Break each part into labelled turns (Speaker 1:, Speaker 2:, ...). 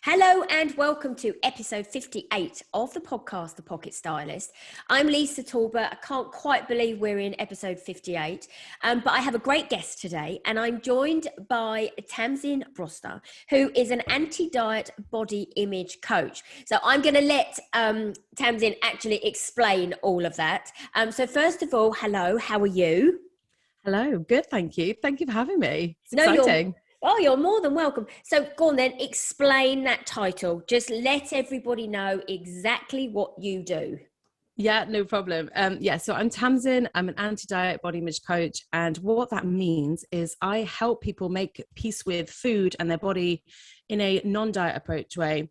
Speaker 1: Hello and welcome to episode 58 of the podcast, The Pocket Stylist. I'm Lisa Talbot. I can't quite believe we're in episode 58, but I have a great guest today and I'm joined by Tamsin Broster, who is an anti-diet body image coach. So I'm going to let Tamsin actually explain all of that. So first of all, hello, how are you?
Speaker 2: Hello, good, thank you. Thank you for having me. It's exciting.
Speaker 1: You're more than welcome. So go on then, explain that title. Just let everybody know exactly what you do.
Speaker 2: Yeah, no problem. So I'm Tamzin. I'm an anti-diet body image coach. And what that means is I help people make peace with food and their body in a non-diet approach way.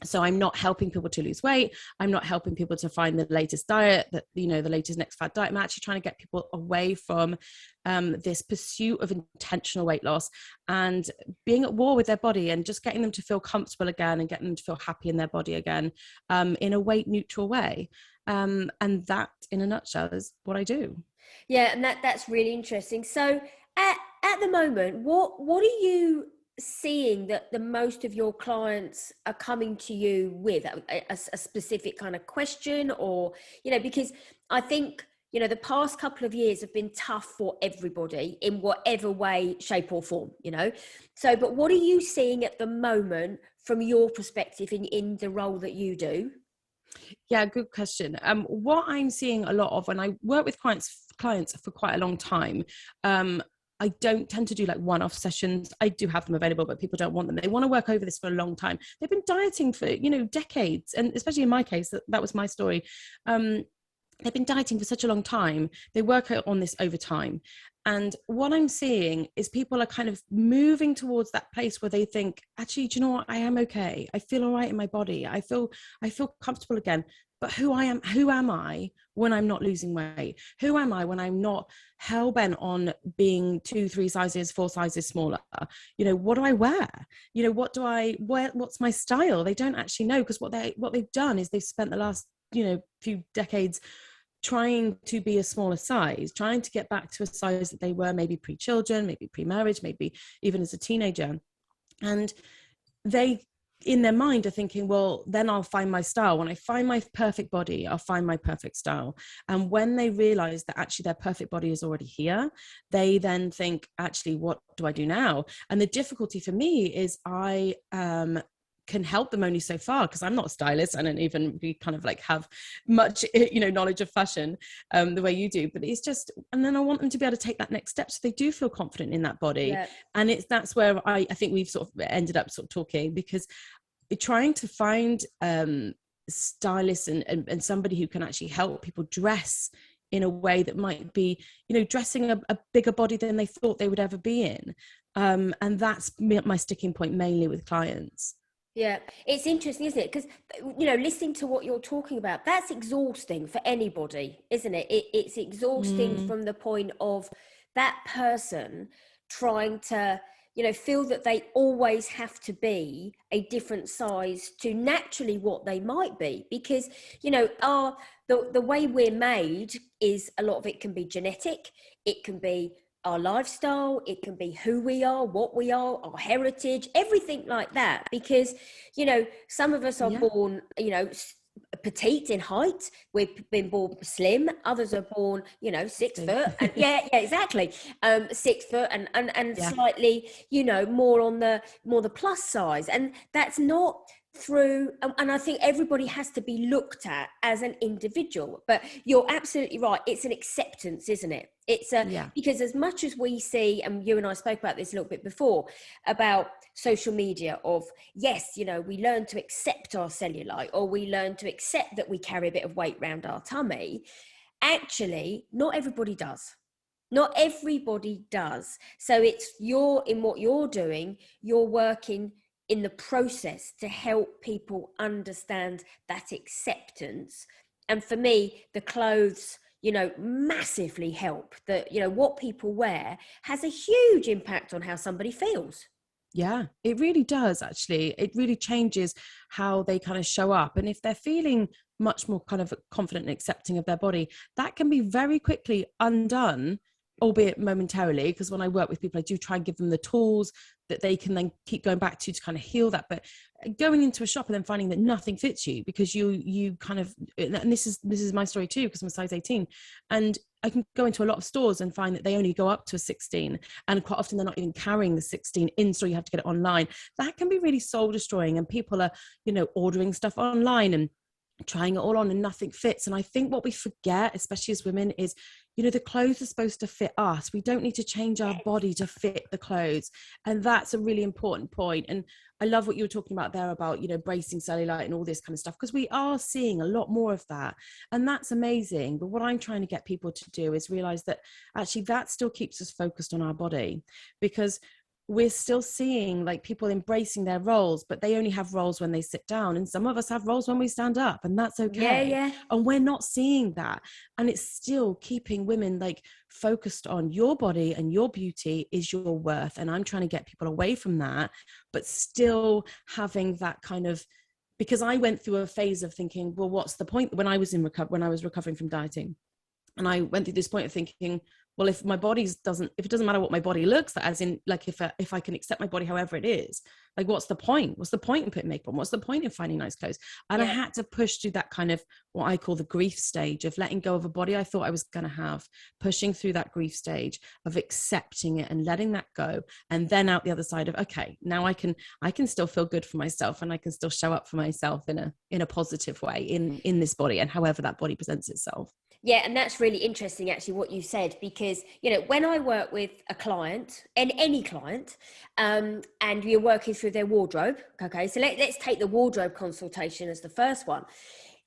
Speaker 2: So I'm not helping people to lose weight. I'm not helping people to find the latest diet, the latest next fad diet. I'm actually trying to get people away from this pursuit of intentional weight loss and being at war with their body and just getting them to feel comfortable again and getting them to feel happy in their body again in a weight neutral way. And that, in a nutshell, is what I do.
Speaker 1: Yeah, and that's really interesting. So at the moment, what are you seeing that the most of your clients are coming to you with a specific kind of question, or because I think the past couple of years have been tough for everybody in whatever way, shape or form, so but what are you seeing at the moment from your perspective in the role that you do?
Speaker 2: Yeah, good question. What I'm seeing a lot of when I work with clients for quite a long time, I don't tend to do like one-off sessions. I do have them available, but people don't want them. They want to work over this for a long time. They've been dieting for, decades. And especially in my case, that was my story. They've been dieting for such a long time. They work on this over time. And what I'm seeing is people are kind of moving towards that place where they think, actually, do you know what? I am okay. I feel all right in my body. I feel comfortable again. But who am I when I'm not losing weight? Who am I when I'm not hell-bent on being 2, 3 sizes, 4 sizes smaller? What do I wear? What do I wear? What's my style? They don't actually know, because what they've done is they've spent the last, few decades trying to be a smaller size, trying to get back to a size that they were maybe pre-children, maybe pre-marriage, maybe even as a teenager. And they, in their mind, are thinking, well, then I'll find my style. When I find my perfect body, I'll find my perfect style. And when they realize that actually their perfect body is already here, they then think, actually, what do I do now? And the difficulty for me is I can help them only so far, because I'm not a stylist. I don't even kind of like have much, knowledge of fashion the way you do, but it's just, and then I want them to be able to take that next step so they do feel confident in that body. Yeah. And that's where I think we've sort of ended up sort of talking, because trying to find stylists and somebody who can actually help people dress in a way that might be, dressing a bigger body than they thought they would ever be in. And that's my sticking point mainly with clients.
Speaker 1: Yeah, it's interesting, isn't it? Because, listening to what you're talking about, that's exhausting for anybody, isn't it? It's exhausting from the point of that person trying to, feel that they always have to be a different size to naturally what they might be. Because, the way we're made is, a lot of it can be genetic, it can be our lifestyle, it can be who we are, what we are, our heritage, everything like that. Because, some of us are born, petite in height. We've been born slim. Others are born, 6 foot. And, exactly. 6 foot and slightly, more on the plus size. And that's not through, and I think everybody has to be looked at as an individual. But you're absolutely right, it's an acceptance, isn't it? It's because as much as we see, and you and I spoke about this a little bit before, about social media of, yes, we learn to accept our cellulite, or we learn to accept that we carry a bit of weight around our tummy. Actually, not everybody does. Not everybody does. So it's in what you're doing, you're working in the process to help people understand that acceptance. And for me, the clothes, massively help. That, what people wear has a huge impact on how somebody feels.
Speaker 2: Yeah, it really does, actually. It really changes how they kind of show up. And if they're feeling much more kind of confident and accepting of their body, that can be very quickly undone, albeit momentarily, because when I work with people, I do try and give them the tools, that they can then keep going back to kind of heal that. But going into a shop and then finding that nothing fits you because you kind of, and this is my story too, because I'm a size 18, and I can go into a lot of stores and find that they only go up to a 16, and quite often they're not even carrying the 16 in store. You have to get it online. That can be really soul destroying, and people are, you know, ordering stuff online and trying it all on and nothing fits. And I think what we forget, especially as women, is, you know, the clothes are supposed to fit us. We don't need to change our body to fit the clothes. And that's a really important point. And I love what you were talking about there about, you know, bracing cellulite and all this kind of stuff, because we are seeing a lot more of that. And that's amazing. But what I'm trying to get people to do is realize that actually that still keeps us focused on our body, because we're still seeing like people embracing their roles, but they only have roles when they sit down, and some of us have roles when we stand up, and that's okay.
Speaker 1: Yeah.
Speaker 2: And we're not seeing that, and it's still keeping women like focused on your body and your beauty is your worth. And I'm trying to get people away from that, but still having that kind of, because I went through a phase of thinking, well, what's the point? When I was recovering from dieting, and I went through this point of thinking, well, if it doesn't matter what my body looks like, as in like if I can accept my body however it is, like what's the point? What's the point in putting makeup on? What's the point in finding nice clothes? And I had to push through that kind of what I call the grief stage of letting go of a body I thought I was going to have, pushing through that grief stage of accepting it and letting that go, and then out the other side of, okay, now I can still feel good for myself, and I can still show up for myself in a positive way in this body, and however that body presents itself.
Speaker 1: Yeah, and that's really interesting, actually, what you said, because, you know, when I work with a client, and any client, and you're working through their wardrobe, okay, so let's take the wardrobe consultation as the first one.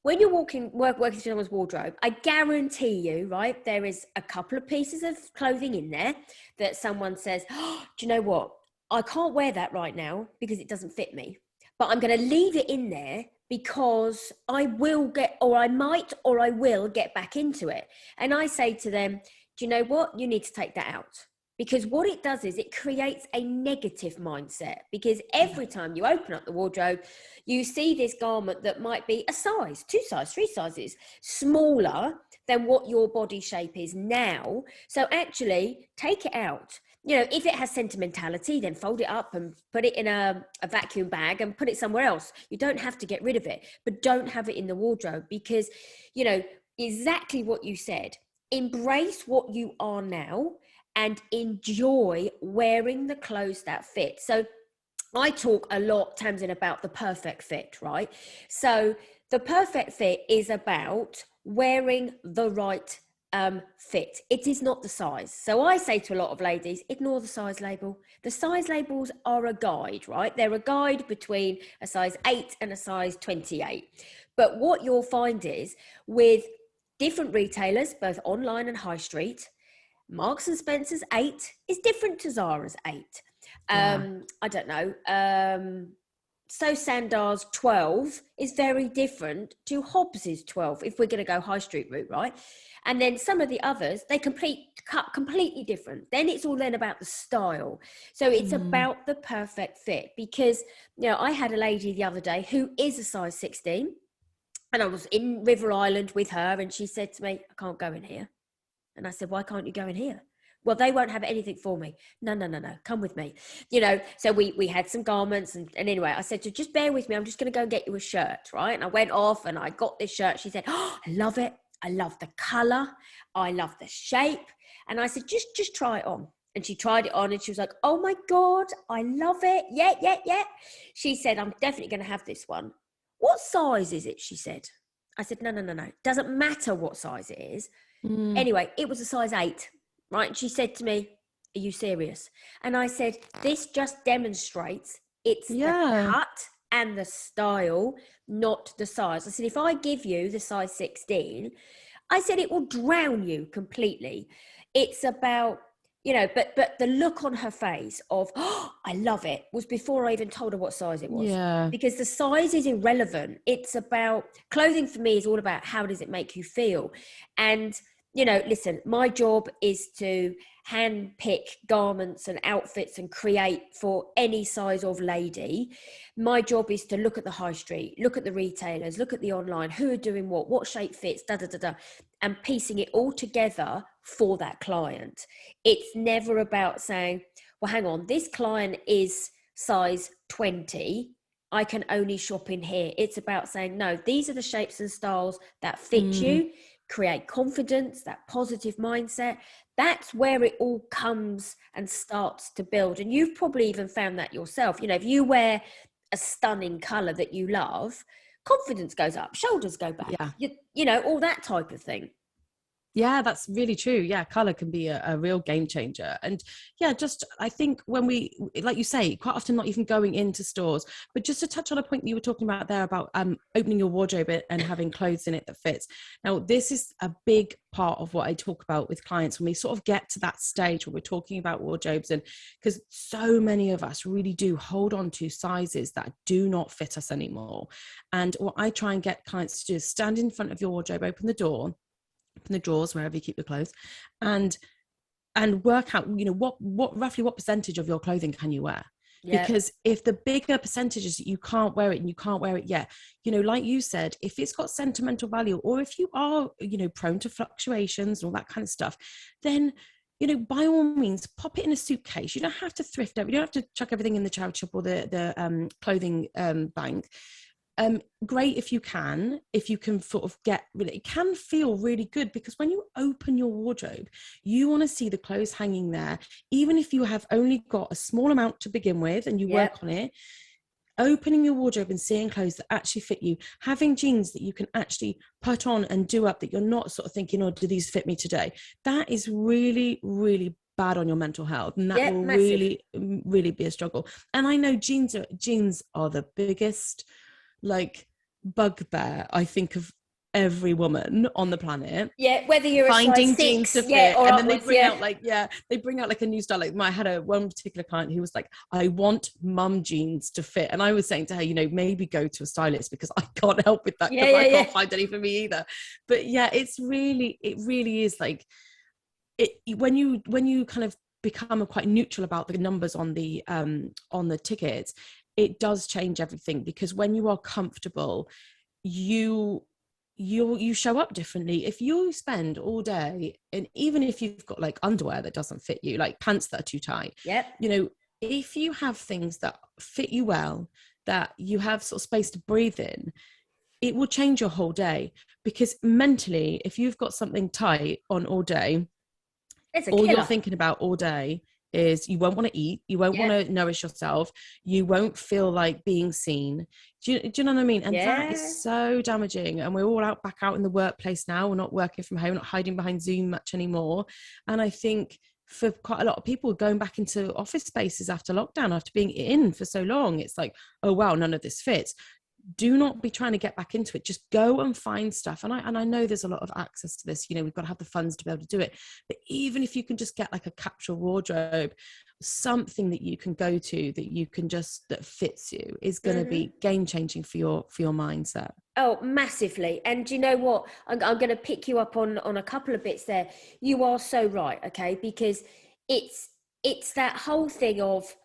Speaker 1: When you're working through someone's wardrobe, I guarantee you, right, there is a couple of pieces of clothing in there that someone says, oh, do you know what? I can't wear that right now because it doesn't fit me, but I'm going to leave it in there because I will get, or I might, or I will get back into it. And I say to them, do you know what? You need to take that out. Because what it does is it creates a negative mindset, because every time you open up the wardrobe, you see this garment that might be a size, 2 sizes, 3 sizes smaller than what your body shape is now. So actually take it out. You know, if it has sentimentality, then fold it up and put it in a vacuum bag and put it somewhere else. You don't have to get rid of it, but don't have it in the wardrobe, because, you know, exactly what you said, embrace what you are now and enjoy wearing the clothes that fit. So I talk a lot, Tamzin, about the perfect fit, right? So the perfect fit is about wearing the right fit. It is not the size. So I say to a lot of ladies, ignore the size label. The size labels are a guide, right? They're a guide between a size 8 and a size 28. But what you'll find is with different retailers, both online and high street, Marks and Spencer's 8 is different to Zara's 8. I don't know. So Sandar's 12 is very different to Hobbs's 12, if we're going to go high street route, right? And then some of the others, they cut completely different. Then it's all then about the style. So it's about the perfect fit, because, you know, I had a lady the other day who is a size 16, and I was in River Island with her, and she said to me, I can't go in here. And I said, why can't you go in here? Well, they won't have anything for me. No, come with me. You know, so we had some garments, and anyway, I said, so just bear with me. I'm just going to go and get you a shirt, right? And I went off and I got this shirt. She said, oh, I love it. I love the color. I love the shape. And I said, just try it on. And she tried it on and she was like, oh my God, I love it. Yeah. She said, I'm definitely going to have this one. What size is it? She said. I said, no. Doesn't matter what size it is. Anyway, it was a size 8, right? And she said to me, are you serious? And I said, this just demonstrates it's the cut and the style, not the size. I said, if I give you the size 16, I said, it will drown you completely. It's about, you know, but the look on her face of, oh, I love it, was before I even told her what size it was.
Speaker 2: Yeah.
Speaker 1: Because the size is irrelevant. It's about, clothing for me is all about how does it make you feel. And, you know, listen, my job is to hand pick garments and outfits and create for any size of lady. My job is to look at the high street, look at the retailers, look at the online, who are doing what shape fits, and piecing it all together for that client. It's never about saying, well, hang on, this client is size 20. I can only shop in here. It's about saying, no, these are the shapes and styles that fit you, create confidence, that positive mindset. That's where it all comes and starts to build. And you've probably even found that yourself. You know, if you wear a stunning color that you love, confidence goes up, shoulders go back,
Speaker 2: Yeah.
Speaker 1: you know, all that type of thing.
Speaker 2: Yeah, that's really true. Yeah, color can be a real game changer. And yeah, just I think when we, like you say, quite often not even going into stores, but just to touch on a point you were talking about there about opening your wardrobe and having clothes in it that fits. Now, this is a big part of what I talk about with clients when we sort of get to that stage where we're talking about wardrobes, and because so many of us really do hold on to sizes that do not fit us anymore. And what I try and get clients to do is stand in front of your wardrobe, open the door, in the drawers, wherever you keep your clothes, and work out, you know, what roughly what percentage of your clothing can you wear. Because if the bigger percentage is that you can't wear it and you can't wear it yet, you know, like you said, if it's got sentimental value, or if you are, you know, prone to fluctuations and all that kind of stuff, then, you know, by all means, pop it in a suitcase. You don't have to thrift it. You don't have to chuck everything in the charity shop or the clothing bank. Great if you can sort of get rid of it. It can feel really good, because when you open your wardrobe, you want to see the clothes hanging there, even if you have only got a small amount to begin with and you work on it. Opening your wardrobe and seeing clothes that actually fit you, having jeans that you can actually put on and do up, that you're not sort of thinking, oh, do these fit me today? That is really, really bad on your mental health, and that will really, really be a struggle. And I know jeans are the biggest, like, bugbear, I think, of every woman on the planet.
Speaker 1: Whether you're
Speaker 2: finding
Speaker 1: a size
Speaker 2: jeans
Speaker 1: 6,
Speaker 2: to fit,
Speaker 1: or
Speaker 2: and
Speaker 1: upwards,
Speaker 2: then they bring out like a new style. Like, I had one particular client who was like, I want mum jeans to fit, and I was saying to her, you know, maybe go to a stylist, because I can't help with that, because I can't find any for me either. But yeah, it really is like it when you kind of become quite neutral about the numbers on the tickets, it does change everything, because when you are comfortable, you show up differently. If you spend all day, and even if you've got like underwear that doesn't fit you, like pants that are too tight, you know, if you have things that fit you well, that you have sort of space to breathe in, it will change your whole day. Because mentally, if you've got something tight on all day, all you're thinking about all day is you won't want to eat, you won't want to nourish yourself, you won't feel like being seen. Do you know what I mean? And that is so damaging. And we're all back out in the workplace now. We're not working from home, not hiding behind Zoom much anymore. And I think for quite a lot of people, going back into office spaces after lockdown, after being in for so long, it's like, oh wow, none of this fits. Do not be trying to get back into it. Just go and find stuff. And I know there's a lot of access to this. You know, we've got to have the funds to be able to do it. But even if you can just get like a capsule wardrobe, something that you can go to that you can that fits you, is going to be game changing for your mindset.
Speaker 1: Oh, massively. And you know what? I'm going to pick you up on a couple of bits there. You are so right. Okay. Because it's that whole thing of,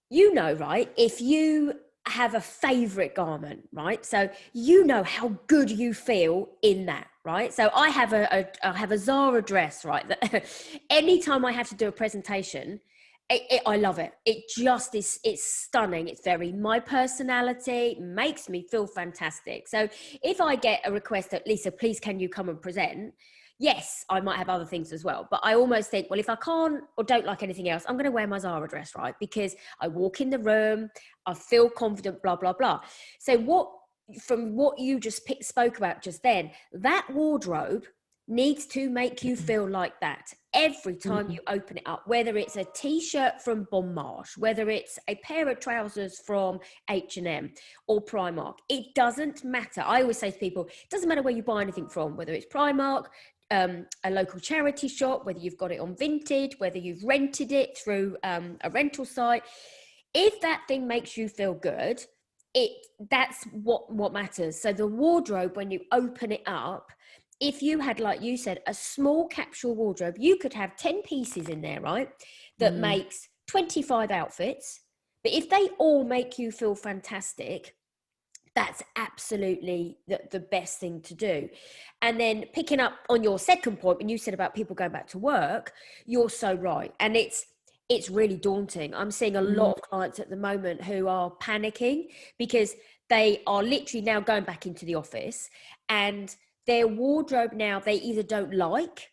Speaker 1: you know, right? If you have a favorite garment, right? So you know how good you feel in that, right? So I have a Zara dress, right? That anytime I have to do a presentation, I love it. It just is, it's stunning. It's very my personality, makes me feel fantastic. So if I get a request that, Lisa, please can you come and present? Yes, I might have other things as well, but I almost think, well, if I can't or don't like anything else, I'm going to wear my Zara dress, right? Because I walk in the room, I feel confident, blah, blah, blah. So from what you just spoke about just then, that wardrobe needs to make you feel like that every time you open it up, whether it's a t-shirt from Bon Marche, whether it's a pair of trousers from H&M or Primark. It doesn't matter. I always say to people, it doesn't matter where you buy anything from, whether it's Primark, a local charity shop, whether you've got it on Vinted, whether you've rented it through a rental site. If that thing makes you feel good, that's what matters. So the wardrobe, when you open it up, if you had, like you said, a small capsule wardrobe, you could have 10 pieces in there, right? That makes 25 outfits. But if they all make you feel fantastic, that's absolutely the best thing to do. And then picking up on your second point, when you said about people going back to work, you're so right. And it's really daunting. I'm seeing a lot of clients at the moment who are panicking because they are literally now going back into the office, and their wardrobe now they either don't like,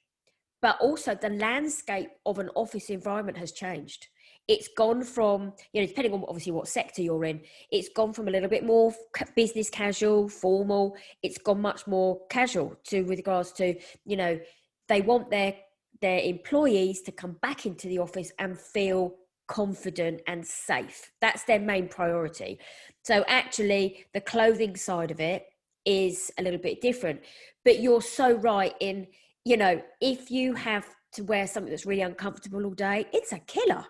Speaker 1: but also the landscape of an office environment has changed. It's gone from, depending on obviously what sector you're in, it's gone from a little bit more business casual, formal. It's gone much more casual with regards to, they want their employees to come back into the office and feel confident and safe. That's their main priority. So actually the clothing side of it is a little bit different. But you're so right in, if you have to wear something that's really uncomfortable all day, it's a killer,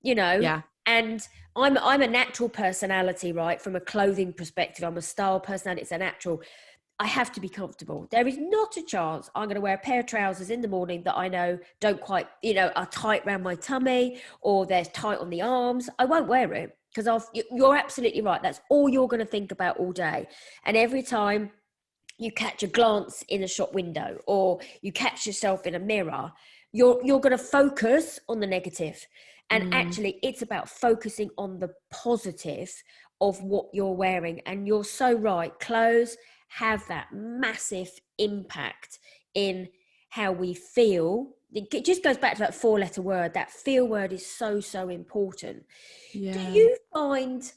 Speaker 2: Yeah.
Speaker 1: And I'm a natural personality, right? From a clothing perspective, I'm a style personality. It's a natural. I have to be comfortable. There is not a chance I'm going to wear a pair of trousers in the morning that I know don't quite, are tight around my tummy, or they're tight on the arms. I won't wear it because you're absolutely right. That's all you're going to think about all day. And every time you catch a glance in a shop window or you catch yourself in a mirror, you're going to focus on the negative. And actually it's about focusing on the positive of what you're wearing. And you're so right. Clothes have that massive impact in how we feel. It just goes back to that 4-letter word. That feel word is so, so important.
Speaker 2: Yeah.
Speaker 1: Do you find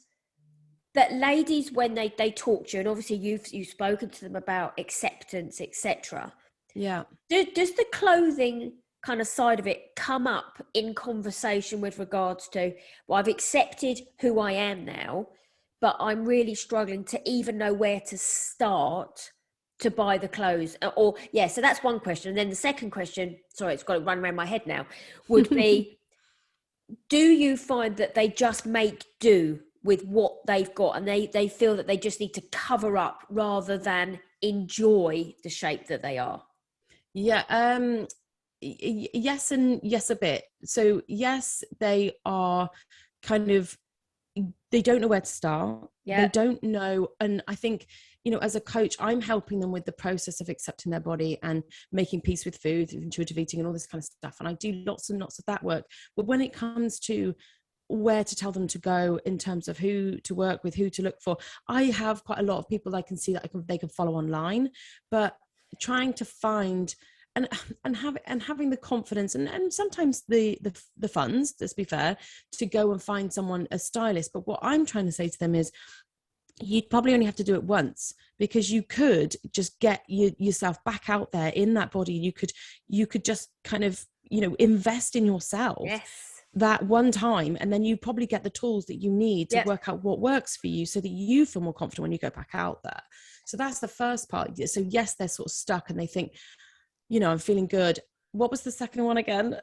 Speaker 1: that ladies, when they talk to you, and obviously you've spoken to them about acceptance, etc.
Speaker 2: Yeah.
Speaker 1: Does the clothing kind of side of it come up in conversation with regards to, well, I've accepted who I am now, but I'm really struggling to even know where to start to buy the clothes? Or so that's one question. And then the second question, sorry, it's got to run around my head now, would be, do you find that they just make do with what they've got, and they feel that they just need to cover up rather than enjoy the shape that they are?
Speaker 2: Yeah. Yes and yes a bit. So yes, they are kind of, they don't know where to start.
Speaker 1: Yeah.
Speaker 2: They don't know. And I think, as a coach, I'm helping them with the process of accepting their body and making peace with food, intuitive eating, and all this kind of stuff. And I do lots and lots of that work. But when it comes to where to tell them to go in terms of who to work with, who to look for, I have quite a lot of people I can see that they can follow online, but trying to find and having the confidence and sometimes the funds, let's be fair, to go and find someone, a stylist. But what I'm trying to say to them is, you'd probably only have to do it once, because you could just get yourself back out there in that body. You could just kind of, invest in yourself.
Speaker 1: Yes.
Speaker 2: That one time, and then you probably get the tools that you need to work out what works for you, so that you feel more confident when you go back out there. So that's the first part. So yes, they're sort of stuck and they think, I'm feeling good. What was the second one again?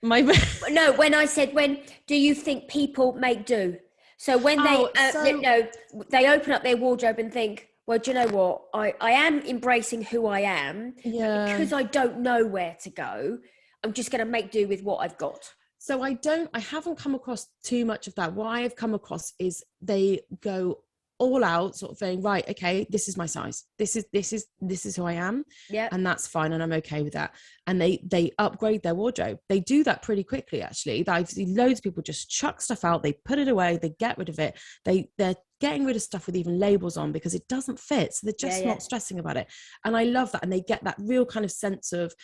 Speaker 1: No, when I said, when do you think people make do? So when they open up their wardrobe and think, well, do you know what? I am embracing who I am, but because I don't know where to go, I'm just going to make do with what I've got.
Speaker 2: So I haven't come across too much of that. What I've come across is they go all out, sort of saying, right, okay, this is my size. This is who I am.
Speaker 1: Yeah.
Speaker 2: And that's fine. And I'm okay with that. And they upgrade their wardrobe. They do that pretty quickly, actually. I've seen loads of people just chuck stuff out. They put it away. They get rid of it. They're getting rid of stuff with even labels on because it doesn't fit. So they're just not stressing about it. And I love that. And they get that real kind of sense of,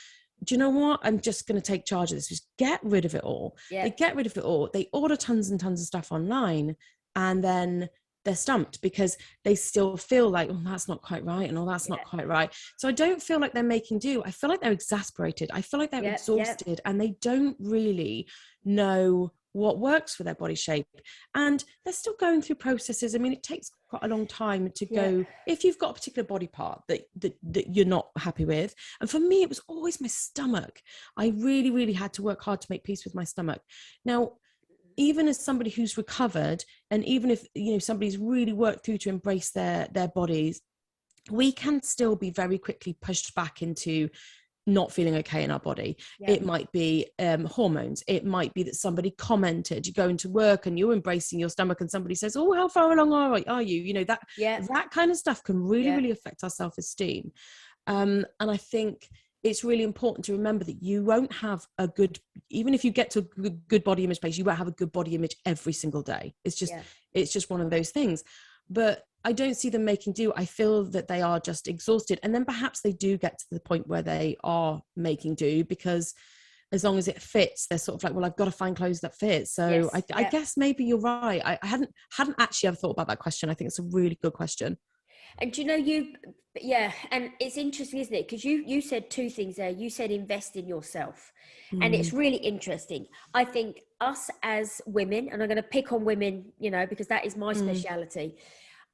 Speaker 2: do you know what? I'm just going to take charge of this. Just get rid of it all. Yeah. They get rid of it all. They order tons and tons of stuff online, and then they're stumped because they still feel like, oh, that's not quite right. And that's not quite right. So I don't feel like they're making do. I feel like they're exasperated. I feel like they're exhausted and they don't really know what works for their body shape. And they're still going through processes. I mean, it takes quite a long time to go, if you've got a particular body part that you're not happy with. And for me, it was always my stomach. I really, really had to work hard to make peace with my stomach. Now, even as somebody who's recovered, and even if somebody's really worked through to embrace their bodies, we can still be very quickly pushed back into not feeling okay in our body. It might be hormones. It might be that somebody commented. You go into work and you're embracing your stomach, and somebody says, "Oh, how far along are you?" That kind of stuff can really, really affect our self-esteem. And I think it's really important to remember that you won't have a good, even if you get to a good body image place, you won't have a good body image every single day. It's just one of those things. But I don't see them making do. I feel that they are just exhausted. And then perhaps they do get to the point where they are making do, because as long as it fits, they're sort of like, well, I've got to find clothes that fit. So I guess maybe you're right. I hadn't actually ever thought about that question. I think it's a really good question.
Speaker 1: And and it's interesting, isn't it? Because you said two things there. You said invest in yourself. And it's really interesting. I think us as women, and I'm going to pick on women, because that is my speciality.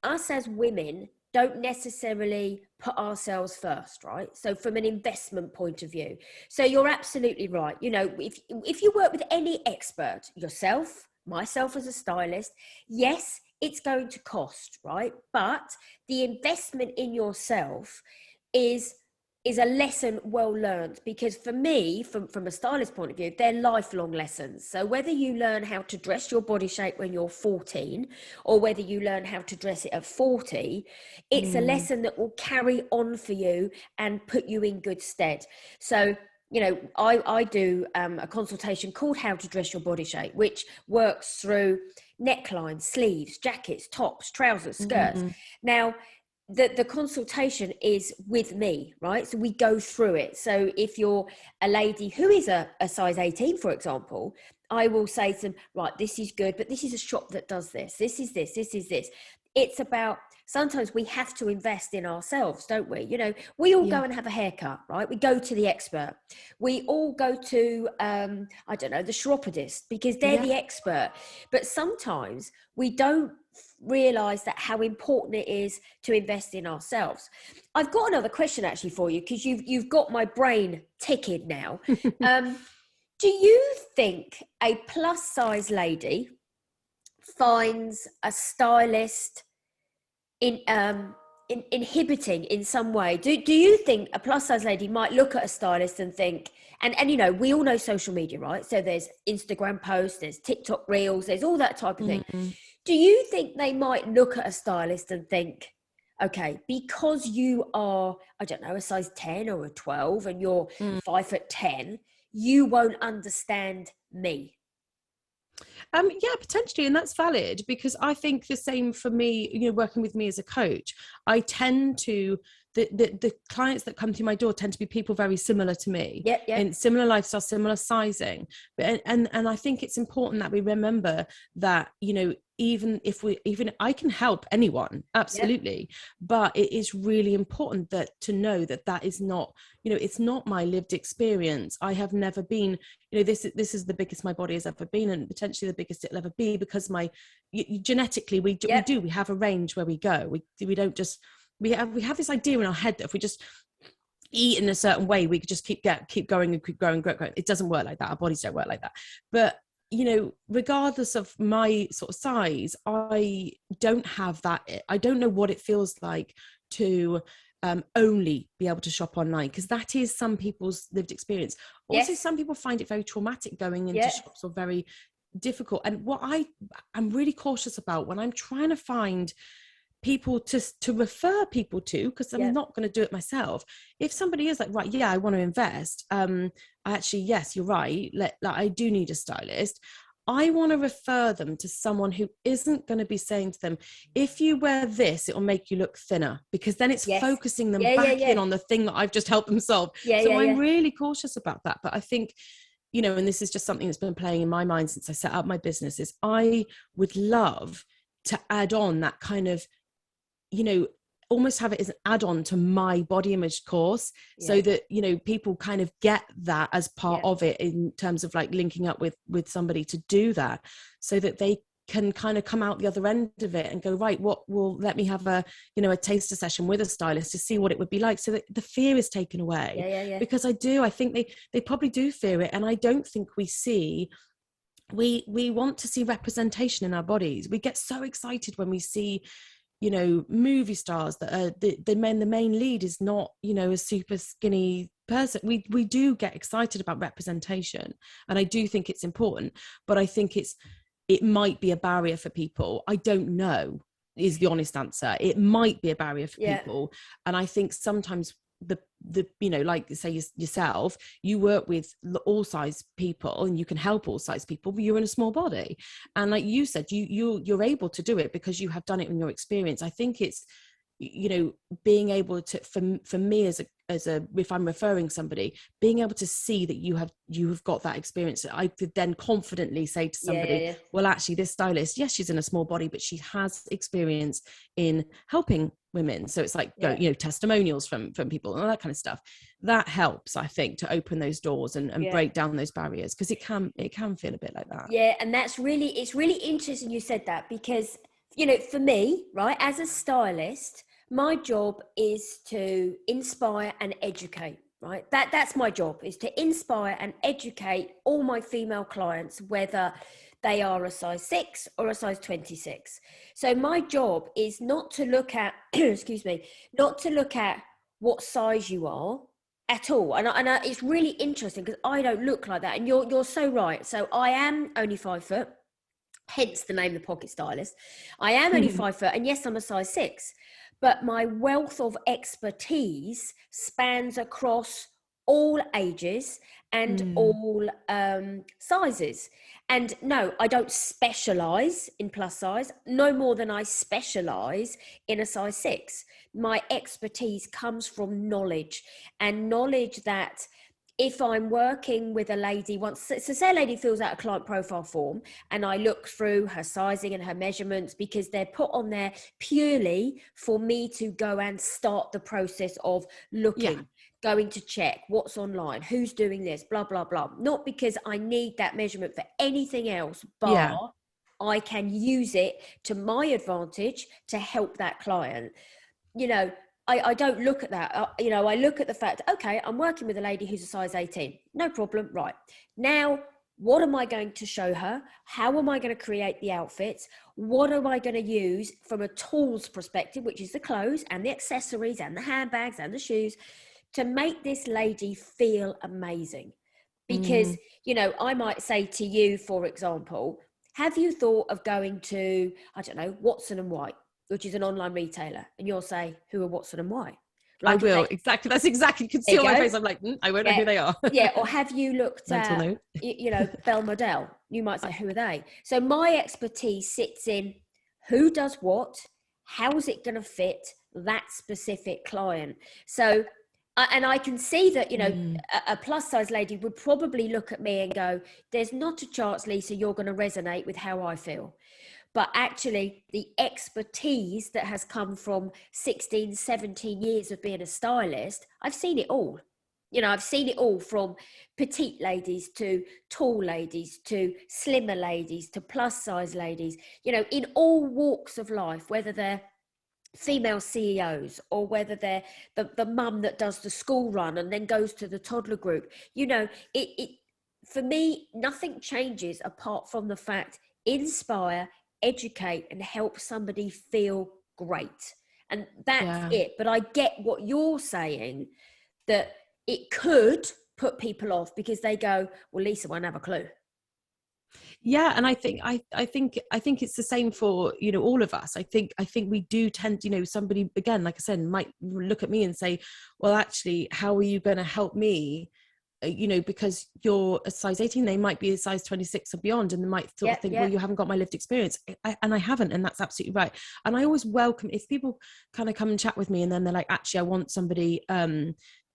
Speaker 1: Us as women don't necessarily put ourselves first, right? So from an investment point of view. So you're absolutely right. If you work with any expert, yourself, myself as a stylist, yes, it's going to cost, right? But the investment in yourself is a lesson well learned, because for me, from a stylist point of view, they're lifelong lessons. So whether you learn how to dress your body shape when you're 14, or whether you learn how to dress it at 40, it's a lesson that will carry on for you and put you in good stead. So I do a consultation called How to Dress Your Body Shape, which works through necklines, sleeves, jackets, tops, trousers, skirts. Now, the consultation is with me, right? So we go through it. So if you're a lady who is a size 18, for example, I will say to them, right, this is good, but this is a shop that does this. This is this. It's about, sometimes we have to invest in ourselves, don't we? We all go and have a haircut, right? We go to the expert. We all go to, the chiropodist, because they're the expert. But sometimes we don't realize that how important it is to invest in ourselves. I've got another question actually for you, because you've got my brain ticking now. Do you think a plus size lady finds a stylist inhibiting in some way? Do you think a plus size lady might look at a stylist and think, and we all know social media, right? So there's Instagram posts, there's TikTok reels, there's all that type of thing. Do you think they might look at a stylist and think, okay, because you are, I don't know, a size 10 or a 12 and you're 5'10", you won't understand me?
Speaker 2: Yeah, potentially, and that's valid, because I think the same for me, working with me as a coach. I tend to, the clients that come through my door tend to be people very similar to me, in similar lifestyle, similar sizing. But and I think it's important that we remember that, even I can help anyone, absolutely, but it is really important that to know that is not, it's not my lived experience. I have never been, this is the biggest my body has ever been, and potentially the biggest it'll ever be, because genetically we have a range where we go. We don't just, we have this idea in our head that if we just eat in a certain way, we could just keep going and keep growing. It doesn't work like that. Our bodies don't work like that. But regardless of my sort of size, I don't have that. I don't know what it feels like to only be able to shop online, because that is some people's lived experience. Also, some people find it very traumatic going into shops, or very difficult. And what I'm really cautious about when I'm trying to find people to refer people to, because I'm not going to do it myself. If somebody is like, right, I want to invest, actually, yes, you're right, I do need a stylist, I want to refer them to someone who isn't going to be saying to them, if you wear this, it'll make you look thinner, because then it's focusing them back in on the thing that I've just helped them solve. I'm really cautious about that. But I think, and this is just something that's been playing in my mind since I set up my business, is I would love to add on that kind of, almost have it as an add-on to my body image course, so that people kind of get that as part of it, in terms of like linking up with somebody to do that, so that they can kind of come out the other end of it and go, right, let me have a taster session with a stylist to see what it would be like, so that the fear is taken away. Because I think they probably do fear it, and I don't think we want to see representation in our bodies. We get so excited when we see movie stars that are the main lead is not a super skinny person. We do get excited about representation, and I do think it's important, but I think it might be a barrier for people. I don't know, is the honest answer. It might be a barrier for people, and I think sometimes the like say yourself, you work with all size people and you can help all size people, but you're in a small body, and like you said, you're able to do it because you have done it in your experience. I think it's, being able to, for me as a if I'm referring somebody, being able to see that you have got that experience, I could then confidently say to somebody, well, actually this stylist, yes, she's in a small body, but she has experience in helping women. So it's like, testimonials from people and all that kind of stuff. That helps, I think, to open those doors and break down those barriers, because it can feel a bit like that.
Speaker 1: Yeah, and it's really interesting you said that, because, for me, right, as a stylist, my job is to inspire and educate, right? That's my job, is to inspire and educate all my female clients, whether they are a size 6 or a size 26. So my job is not to look at, excuse me, not to look at what size you are at all. And it's really interesting because I don't look like that. And you're so right. So I am only 5 foot, hence the name, the pocket stylist. I am only 5 foot, and yes, I'm a size 6. But my wealth of expertise spans across all ages and all sizes. And no, I don't specialize in plus size, no more than I specialize in a size 6. My expertise comes from knowledge, and knowledge that if I'm working with a lady so say a lady fills out a client profile form, and I look through her sizing and her measurements, because they're put on there purely for me to go and start the process of looking, going to check what's online, who's doing this, blah, blah, blah. Not because I need that measurement for anything else, but I can use it to my advantage to help that client. I don't look at that. I look at the fact, okay, I'm working with a lady who's a size 18. No problem. Right. Now, what am I going to show her? How am I going to create the outfits? What am I going to use from a tools perspective, which is the clothes and the accessories and the handbags and the shoes, to make this lady feel amazing? Because, I might say to you, for example, have you thought of going to, I don't know, Watson and White, which is an online retailer, and you'll say, who are Watson and White?
Speaker 2: Like, I will. Exactly. That's exactly. You can see on my face. I'm like, I won't know who they are.
Speaker 1: Or have you looked at, Belle Model? You might say, who are they? So my expertise sits in who does what, how is it going to fit that specific client? So, and I can see that, a plus size lady would probably look at me and go, there's not a chance, Lisa, you're going to resonate with how I feel. But actually, the expertise that has come from 16, 17 years of being a stylist, I've seen it all. I've seen it all, from petite ladies to tall ladies to slimmer ladies to plus size ladies, in all walks of life, whether they're female CEOs or whether they're the mum that does the school run and then goes to the toddler group. It for me, nothing changes apart from the fact, inspire, educate, and help somebody feel great. And that's it. But I get what you're saying, that it could put people off because they go, well, Lisa won't have a clue.
Speaker 2: Yeah, and I think it's the same for all of us. I think we do tend, somebody, again, like I said, might look at me and say, well, actually, how are you going to help me? Because you're a size 18, they might be a size 26 or beyond, and they might sort of think, well, you haven't got my lived experience. And I haven't, and that's absolutely right. And I always welcome if people kind of come and chat with me, and then they're like, actually, I want somebody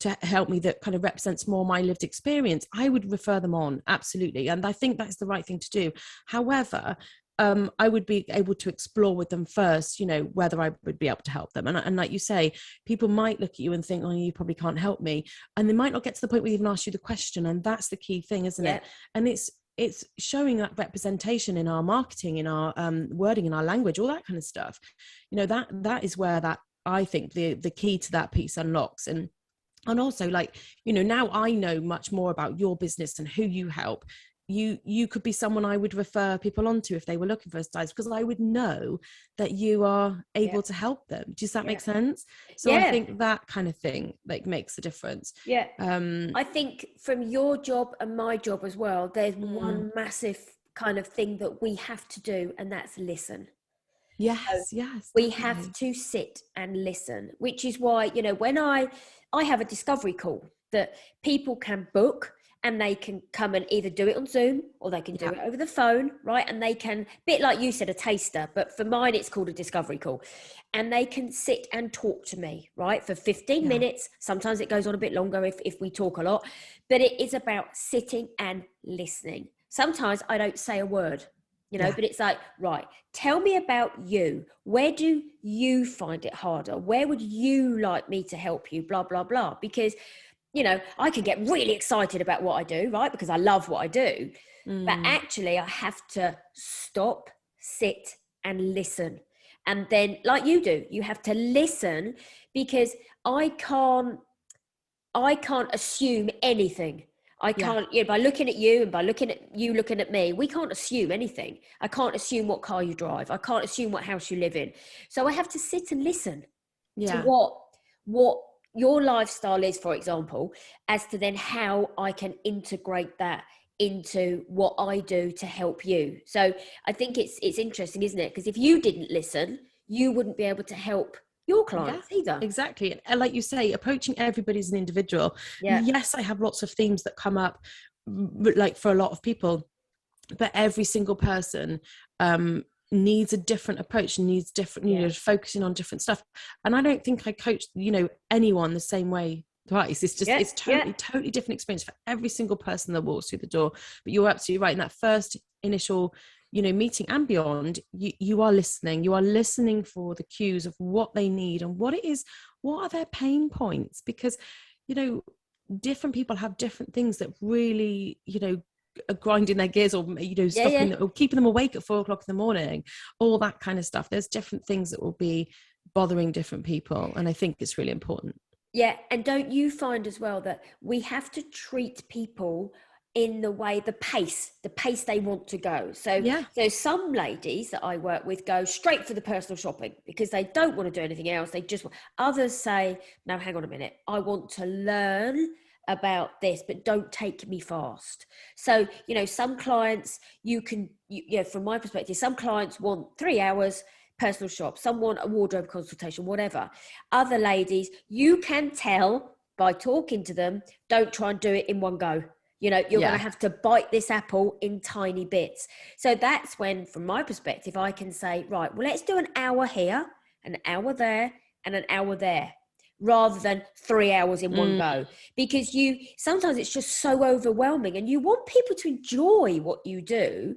Speaker 2: to help me that kind of represents more my lived experience. I would refer them on, absolutely. And I think that's the right thing to do. However, I would be able to explore with them first, whether I would be able to help them. And like you say, people might look at you and think, oh, you probably can't help me. And they might not get to the point where they even ask you the question. And that's the key thing, isn't it? And it's showing that representation in our marketing, in our wording, in our language, all that kind of stuff. That is where that, I think, the key to that piece unlocks. And also, like, now I know much more about your business and who you help. You could be someone I would refer people onto if they were looking for a stylist, because I would know that you are able to help them. Does that make sense? So I think that kind of thing like makes a difference.
Speaker 1: I think from your job and my job as well, there's one massive kind of thing that we have to do, and that's listen.
Speaker 2: Yes, yes,
Speaker 1: We
Speaker 2: definitely.
Speaker 1: have to sit and listen, which is why, you know, when I have a discovery call that people can book, and they can come and either do it on Zoom or they can do
Speaker 2: Yeah,
Speaker 1: it over the phone, right? And they can, bit like you said, a taster, but for mine, it's called a discovery call. And they can sit and talk to me, right? For 15
Speaker 2: yeah,
Speaker 1: minutes. Sometimes it goes on a bit longer if we talk a lot, but it is about sitting and listening. Sometimes I don't say a word, you know,
Speaker 2: yeah,
Speaker 1: but it's like, right, tell me about you. Where do you find it harder? Where would you like me to help you? Blah, blah, blah. Because, you know, I can get really excited about what I do, right? Because I love what I do. But
Speaker 2: mm,
Speaker 1: actually, I have to stop, sit, and listen. And then, like you do, you have to listen, because I can't assume anything. I
Speaker 2: yeah,
Speaker 1: can't, you know, by looking at you and by looking at you looking at me, we can't assume anything. I can't assume what car you drive. I can't assume what house you live in. So I have to sit and listen to
Speaker 2: yeah.
Speaker 1: what your lifestyle is, for example, as to then how I can integrate that into what I do to help you. So I think it's interesting, isn't it? Because if you didn't listen, you wouldn't be able to help your
Speaker 2: Yeah,
Speaker 1: clients either.
Speaker 2: exactly. And like you say, approaching everybody as an individual.
Speaker 1: Yeah.
Speaker 2: Yes, I have lots of themes that come up, like for a lot of people, but every single person needs a different approach, needs different, you
Speaker 1: Yeah.
Speaker 2: know, focusing on different stuff. And I don't think I coach, you know, anyone the same way twice. It's just,
Speaker 1: Yeah.
Speaker 2: it's
Speaker 1: Yeah.
Speaker 2: totally different experience for every single person that walks through the door. But you're absolutely right. In that first initial, you know, meeting and beyond, you are listening for the cues of what they need and what it is, what are their pain points, because, you know, different people have different things that really, you know, are grinding their gears, or, you know,
Speaker 1: Yeah. Yeah.
Speaker 2: stopping or keeping them awake at 4 o'clock in the morning, all that kind of stuff. There's different things that will be bothering different people, and I think it's really important.
Speaker 1: Yeah, and don't you find as well that we have to treat people in the way, the pace they want to go. So
Speaker 2: Yeah,
Speaker 1: some ladies that I work with go straight for the personal shopping because they don't want to do anything else. They just want, others say, no, hang on a minute, I want to learn about this, but don't take me fast. So, you know, some clients you know, from my perspective, some clients want 3 hours personal shop, some want a wardrobe consultation, whatever. Other ladies, you can tell by talking to them, don't try and do it in one go. You know, you're going to
Speaker 2: yeah,
Speaker 1: have to bite this apple in tiny bits. So that's when, from my perspective, I can say, right, well, let's do an hour here, an hour there, and an hour there, rather than 3 hours in one
Speaker 2: mm,
Speaker 1: go. Because you sometimes it's just so overwhelming, and you want people to enjoy what you do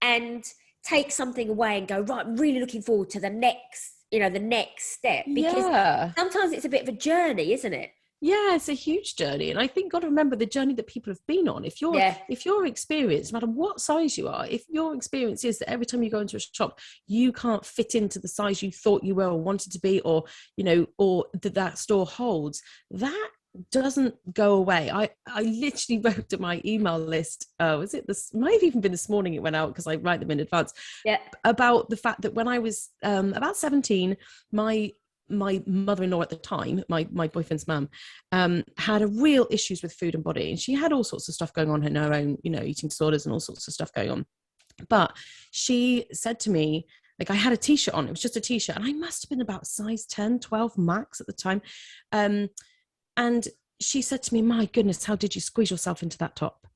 Speaker 1: and take something away and go, right, I'm really looking forward to the next, you know, the next step, because
Speaker 2: yeah.
Speaker 1: sometimes it's a bit of a journey, isn't it?
Speaker 2: Yeah, it's a huge journey, and I think got to remember the journey that people have been on.
Speaker 1: Yeah.
Speaker 2: If your experience, no matter what size you are, if your experience is that every time you go into a shop you can't fit into the size you thought you were or wanted to be, or, you know, or that store holds, that doesn't go away. I literally wrote to my email list. Was it this? Might have even been this morning. It went out because I write them in advance,
Speaker 1: Yeah.
Speaker 2: about the fact that when I was about 17, my mother-in-law at the time, my boyfriend's mum, had a real issues with food and body, and she had all sorts of stuff going on in her own, you know, eating disorders and all sorts of stuff going on. But she said to me, like, I had a t-shirt on, it was just a t-shirt, and I must have been about size 10, 12 max at the time, and she said to me, my goodness, how did you squeeze yourself into that top?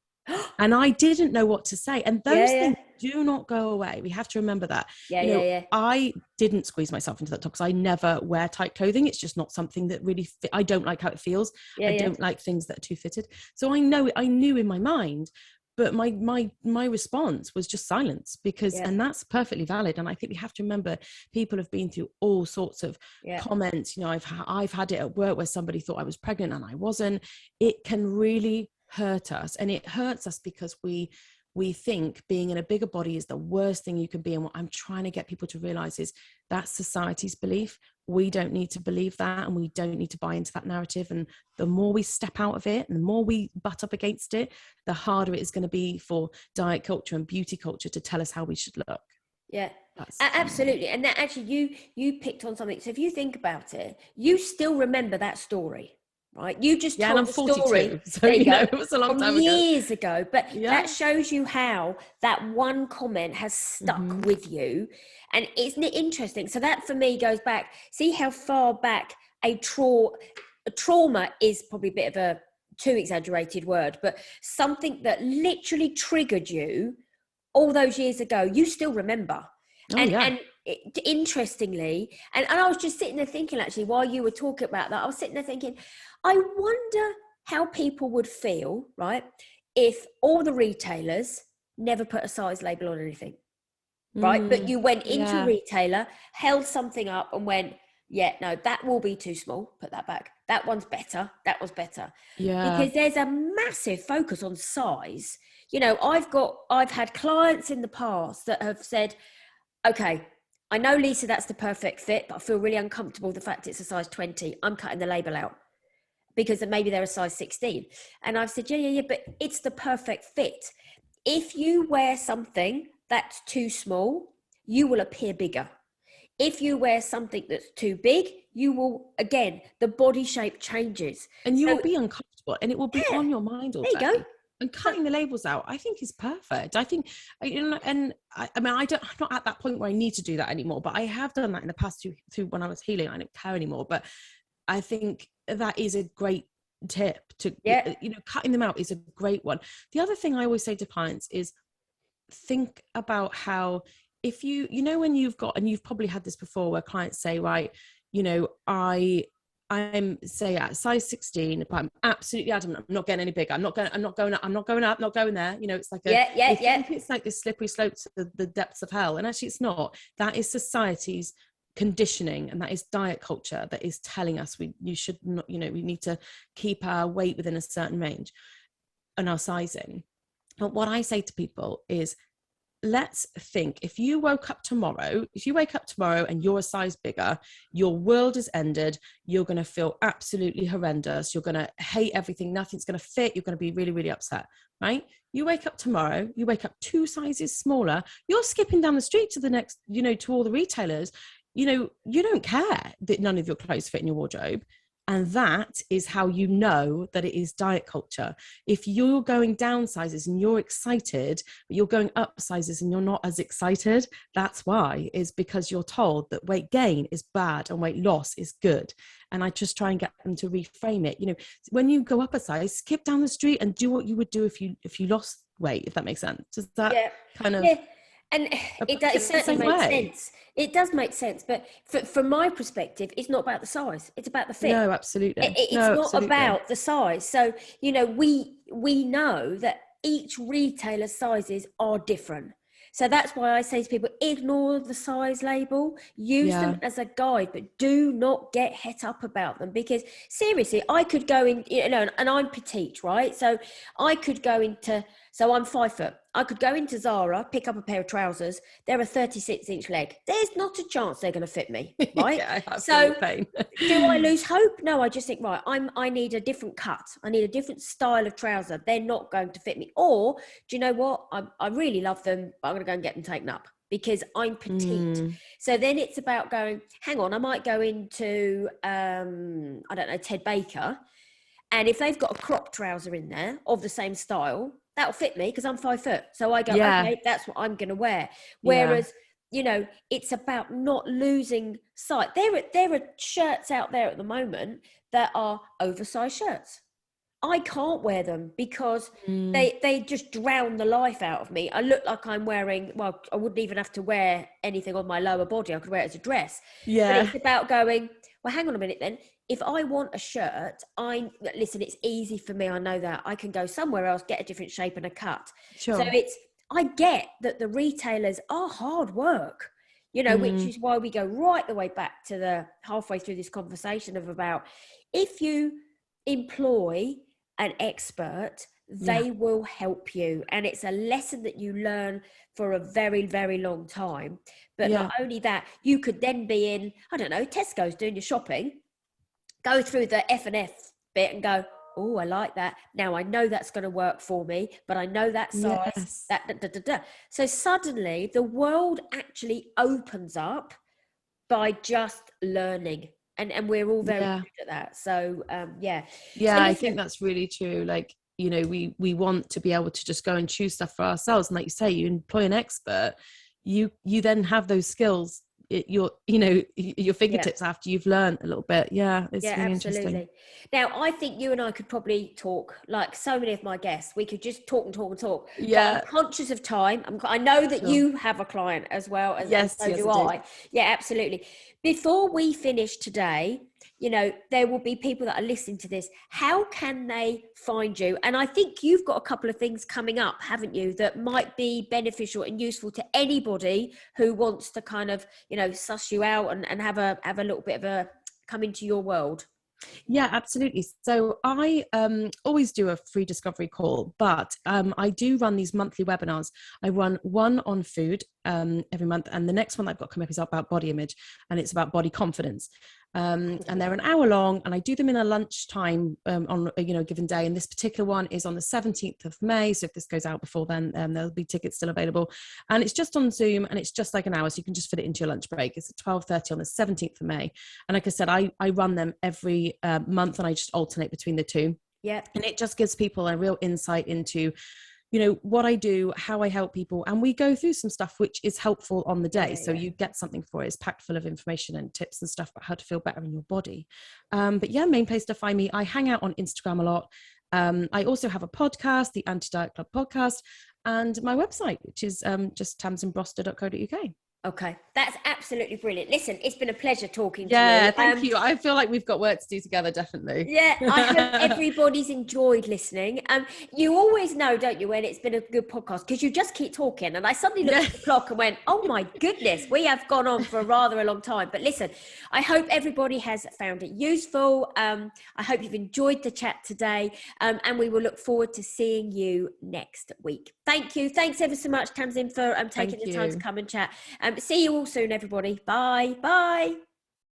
Speaker 2: And I didn't know what to say. And
Speaker 1: Yeah.
Speaker 2: those
Speaker 1: Yeah.
Speaker 2: things do not go away. We have to remember that.
Speaker 1: Yeah.
Speaker 2: You
Speaker 1: Yeah.
Speaker 2: know,
Speaker 1: Yeah.
Speaker 2: I didn't squeeze myself into that top because I never wear tight clothing. It's just not something that really I don't like how it feels.
Speaker 1: Yeah.
Speaker 2: I
Speaker 1: Yeah.
Speaker 2: don't like things that are too fitted. So I knew in my mind, but my response was just silence, because,
Speaker 1: Yeah.
Speaker 2: and that's perfectly valid. And I think we have to remember people have been through all sorts of
Speaker 1: Yeah.
Speaker 2: comments. You know, I've had it at work where somebody thought I was pregnant and I wasn't. It can really hurt us, and it hurts us because we think being in a bigger body is the worst thing you can be. And what I'm trying to get people to realize is that's society's belief. We don't need to believe that, and we don't need to buy into that narrative. And the more we step out of it and the more we butt up against it, the harder it is going to be for diet culture and beauty culture to tell us how we should look.
Speaker 1: Yeah.
Speaker 2: That's
Speaker 1: Absolutely. And that actually you picked on something. So if you think about it, you still remember that story. right? You just
Speaker 2: Yeah, and I'm
Speaker 1: told a story.
Speaker 2: 42, so
Speaker 1: There you go.
Speaker 2: it was a long
Speaker 1: From
Speaker 2: time ago.
Speaker 1: years ago, but
Speaker 2: Yeah.
Speaker 1: that shows you how that one comment has stuck with you. And isn't it interesting? So that for me goes back, see how far back a trauma is probably a bit of a too exaggerated word, but something that literally triggered you all those years ago, you still remember. And interestingly, and I was just sitting there thinking, actually, while you were talking about that, I was sitting there thinking, I wonder how people would feel, right, if all the retailers never put a size label on anything, right? But you went into a retailer, held something up and went, yeah, no, that will be too small. Put that back. That one's better. That was better.
Speaker 2: Yeah.
Speaker 1: Because there's a massive focus on size. You know, I've had clients in the past that have said, okay, I know, Lisa, that's the perfect fit, but I feel really uncomfortable with the fact it's a size 20. I'm cutting the label out because maybe they're a size 16. And I've said, yeah, but it's the perfect fit. If you wear something that's too small, you will appear bigger. If you wear something that's too big, you will, again, the body shape changes.
Speaker 2: And you will be uncomfortable and it will be on your mind all day.
Speaker 1: There you go.
Speaker 2: And cutting the labels out, I think, is perfect. I think, you know, and I mean, I'm not at that point where I need to do that anymore, but I have done that in the past through when I was healing. I don't care anymore, but I think that is a great tip to, you know, cutting them out is a great one. The other thing I always say to clients is think about how, if you know, when you've got, and you've probably had this before where clients say, right, you know, I'm say at size 16, but I'm absolutely adamant I'm not getting any bigger. I'm not going up, not going there. You know, it's like they think it's like this slippery slope to the depths of hell. And actually it's not. That is society's conditioning, and that is diet culture that is telling us you should not, you know, we need to keep our weight within a certain range and our sizing. But what I say to people is, let's think, if you wake up tomorrow and you're a size bigger, your world has ended. You're going to feel absolutely horrendous. You're going to hate everything. Nothing's going to fit. You're going to be really, really upset, right? You wake up tomorrow, you wake up 2 sizes smaller. You're skipping down the street to the next, you know, to all the retailers. You know, you don't care that none of your clothes fit in your wardrobe. And that is how you know that it is diet culture. If you're going down sizes and you're excited, but you're going up sizes and you're not as excited, that's why, is because you're told that weight gain is bad and weight loss is good. And I just try and get them to reframe it. You know, when you go up a size, skip down the street and do what you would do if you lost weight, if that makes sense. Does that kind of...
Speaker 1: Yeah. And it certainly makes sense. It does make sense. But from my perspective, it's not about the size. It's about the fit.
Speaker 2: No, absolutely.
Speaker 1: It's not about the size. So, you know, we know that each retailer's sizes are different. So that's why I say to people, ignore the size label, use them as a guide, but do not get het up about them, because seriously, I could go in, you know, and I'm petite, right? So I could go into, so I'm 5 foot. I could go into Zara, pick up a pair of trousers. They're a 36-inch leg. There's not a chance they're going to fit me, right? So do I lose hope? No, I just think, right, I need a different cut. I need a different style of trouser. They're not going to fit me. Or do you know what? I really love them, but I'm going to go and get them taken up because I'm petite. So then it's about going, hang on, I might go into, I don't know, Ted Baker. And if they've got a crop trouser in there of the same style, that'll fit me because I'm 5 foot. So I go, okay, that's what I'm going to wear. Whereas, you know, it's about not losing sight. There are shirts out there at the moment that are oversized shirts. I can't wear them because they just drown the life out of me. I look like I'm wearing, well, I wouldn't even have to wear anything on my lower body. I could wear it as a dress. Yeah. But it's about going, well, hang on a minute then. If I want a shirt, listen, it's easy for me. I know that. I can go somewhere else, get a different shape and a cut. Sure. So I get that the retailers are hard work, you know, which is why we go right the way back to the halfway through this conversation of about, if you employ an expert, they will help you. And it's a lesson that you learn for a very, very long time. But not only that, you could then be in, I don't know, Tesco's doing your shopping, go through the F&F bit and go, oh, I like that. Now I know that's going to work for me, but I know that size. So suddenly the world actually opens up by just learning. and we're all very
Speaker 2: Yeah.
Speaker 1: good at that. So yeah. So
Speaker 2: Yeah, I
Speaker 1: listen,
Speaker 2: think that's really true. Like, you know, we want to be able to just go and choose stuff for ourselves. And like you say, you employ an expert, you then have those skills at your, you know, your
Speaker 1: yeah.
Speaker 2: fingertips after you've learned a little bit. Yeah, it's
Speaker 1: Yeah,
Speaker 2: really interesting.
Speaker 1: absolutely. Now, I think you and I could probably talk, like so many of my guests. We could just talk and talk and talk. But I'm
Speaker 2: Yeah,
Speaker 1: conscious of time. I know that
Speaker 2: sure.
Speaker 1: you have a client as well, and
Speaker 2: Yes,
Speaker 1: so
Speaker 2: yes,
Speaker 1: do
Speaker 2: I do.
Speaker 1: I. Yeah, absolutely. Before we finish today, you know, there will be people that are listening to this. How can they find you? And I think you've got a couple of things coming up, haven't you, that might be beneficial and useful to anybody who wants to kind of, you know, suss you out and have a little bit of a come into your world.
Speaker 2: Yeah, absolutely. So I always do a free discovery call, but I do run these monthly webinars. I run one on food every month, and the next one I've got coming up is about body image, and it's about body confidence. And they're an hour long, and I do them in a lunchtime on a, you know, given day. And this particular one is on the 17th of May. So if this goes out before then, there'll be tickets still available. And it's just on Zoom, and it's just like an hour, so you can just fit it into your lunch break. It's at 12:30 on the 17th of May. And like I said, I run them every month, and I just alternate between the two.
Speaker 1: Yeah.
Speaker 2: And it just gives people a real insight into, you know, what I do, how I help people. And we go through some stuff which is helpful on the day. So you get something for it. It's packed full of information and tips and stuff about how to feel better in your body. But yeah, main place to find me. I hang out on Instagram a lot. I also have a podcast, the Anti-Diet Club podcast, and my website, which is just tamsinbroster.co.uk.
Speaker 1: Okay, that's absolutely brilliant. Listen, it's been a pleasure talking to
Speaker 2: Yeah,
Speaker 1: you.
Speaker 2: thank you. I feel like we've got work to do together, definitely.
Speaker 1: Yeah, I hope everybody's enjoyed listening. You always know, don't you, when it's been a good podcast, because you just keep talking. And I suddenly looked
Speaker 2: Yeah.
Speaker 1: at the clock and went, "Oh my goodness, we have gone on for rather a long time." But listen, I hope everybody has found it useful. I hope you've enjoyed the chat today, and we will look forward to seeing you next week. Thank you. Thanks ever so much, Tamzin, for taking the time to come and chat. See you all soon, everybody. Bye. Bye.